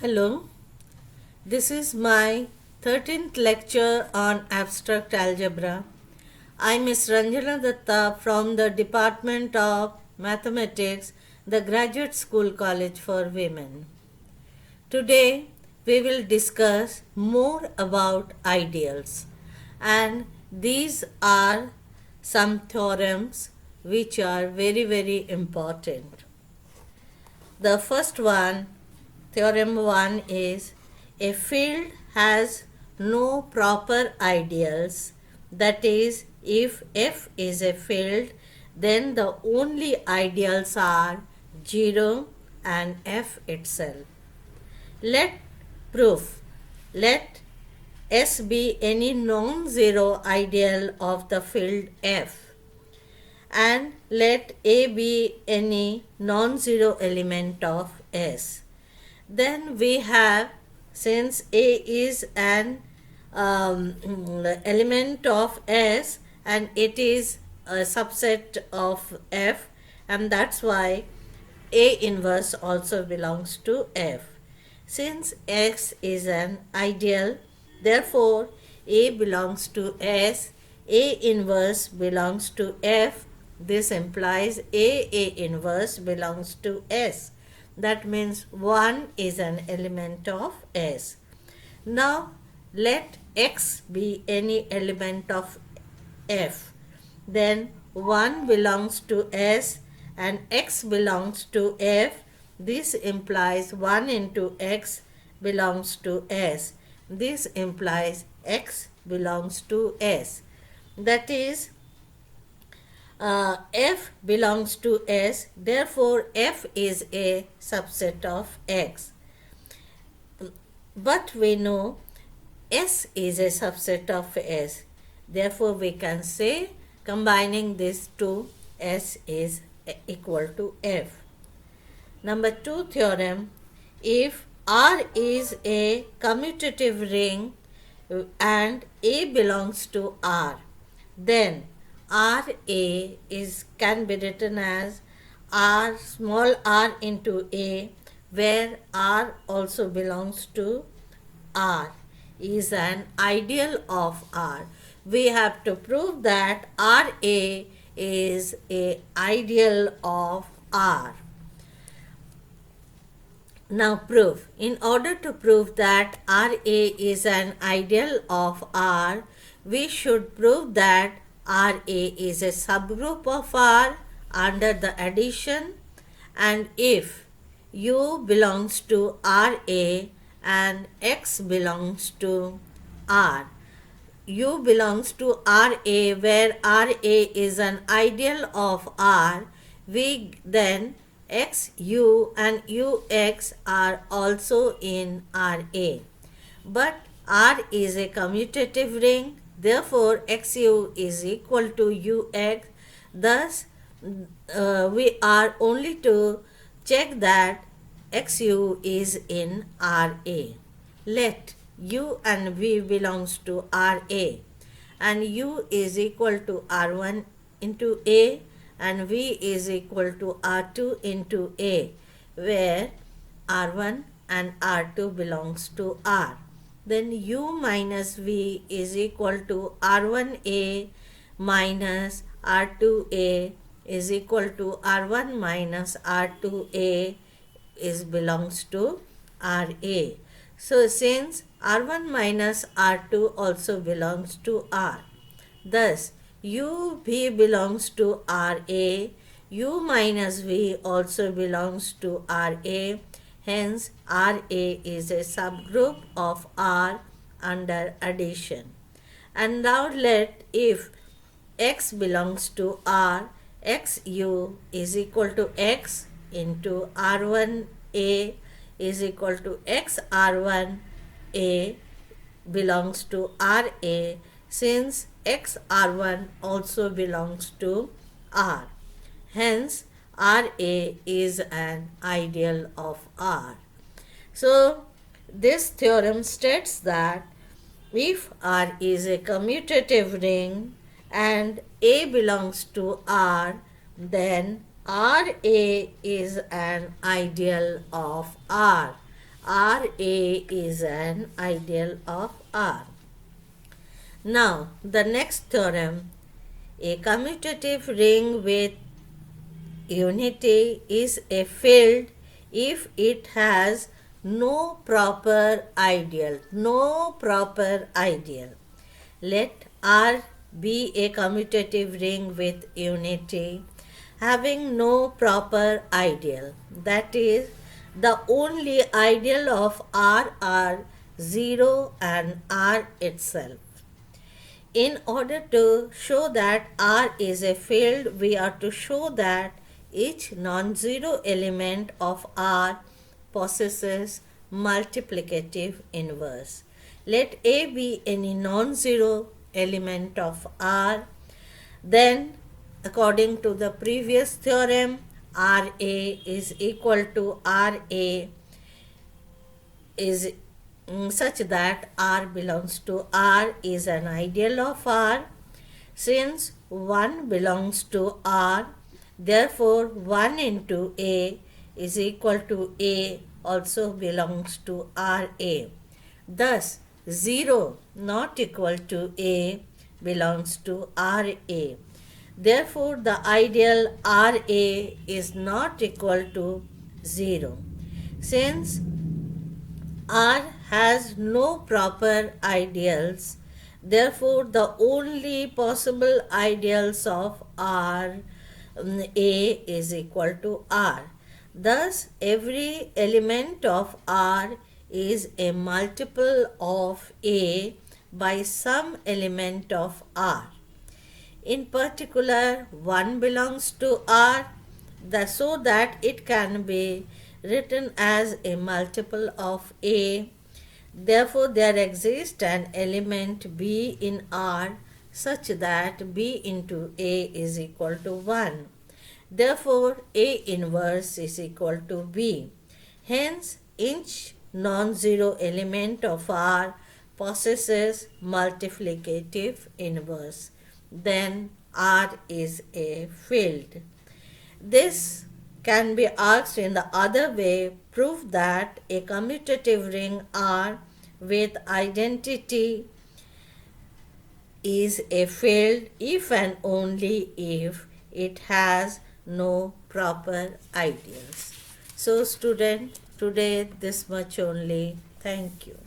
Hello, this is my 13th lecture on abstract algebra. I am Ms. Ranjana Datta from the Department of Mathematics, the Graduate School College for Women. Today we will discuss more about ideals, and these are some theorems which are very important. The first one, theorem 1, is a field has no proper ideals. That is, if F is a field, then the only ideals are 0 and F itself. Let proof. Let S be any non-zero ideal of the field F, and let A be any non-zero element of S. Then we have, since A is an element of S and it is a subset of F, and that's why A inverse also belongs to F. Since X is an ideal, therefore A belongs to S, A inverse belongs to F. This implies A inverse belongs to S. That means 1 is an element of S. Now let X be any element of F. Then 1 belongs to S and X belongs to F. This implies 1 into X belongs to S. This implies X belongs to S. That is, F belongs to S, therefore F is a subset of X. But we know S is a subset of S, therefore we can say combining these two, S is equal to F. Number 2 theorem, if R is a commutative ring and A belongs to R, then RA can be written as R small r into A, where R also belongs to R, is an ideal of R. We have to prove that RA is a ideal of R. Now proof. In order to prove that RA is an ideal of R, we should prove that RA is a subgroup of R under the addition, and if U belongs to RA and X belongs to R, U belongs to RA where RA is an ideal of R, we then XU and UX are also in RA. But R is a commutative ring, therefore XU is equal to UX. Thus, we are only to check that XU is in RA. Let U and V belongs to RA, and U is equal to R1 into A and V is equal to R2 into A, where R1 and R2 belongs to R. Then U minus V is equal to R1A minus R2A is equal to R1 minus R2A is belongs to RA. So since R1 minus R2 also belongs to R, thus UV belongs to RA, U minus V also belongs to RA, hence RA is a subgroup of R under addition. And now let if X belongs to R, XU is equal to X into R1A is equal to XR1A belongs to RA, since XR1 also belongs to R. Hence, RA is an ideal of R. So, this theorem states that if R is a commutative ring and A belongs to R, then RA is an ideal of R. RA is an ideal of R. Now, the next theorem, a commutative ring with unity is a field if it has no proper ideal. No proper ideal. Let R be a commutative ring with unity having no proper ideal. That is, the only ideal of R are 0 and R itself. In order to show that R is a field, we are to show that each non-zero element of R possesses multiplicative inverse. Let A be any non-zero element of R. Then, according to the previous theorem, RA is equal to RA is such that R belongs to R is an ideal of R. Since 1 belongs to R, therefore 1 into A is equal to A also belongs to RA. Thus 0 not equal to A belongs to RA. Therefore the ideal RA is not equal to 0. Since R has no proper ideals, therefore the only possible ideals of R A is equal to R. Thus every element of R is a multiple of A by some element of R. In particular, 1 belongs to R, so that it can be written as a multiple of A. Therefore, there exists an element B in R such that B into A is equal to 1. Therefore, A inverse is equal to B. Hence, each non-zero element of R possesses multiplicative inverse. Then R is a field. This can be asked in the other way: prove that a commutative ring R with identity is a field if and only if it has no proper ideals. So student, today this much only. Thank you.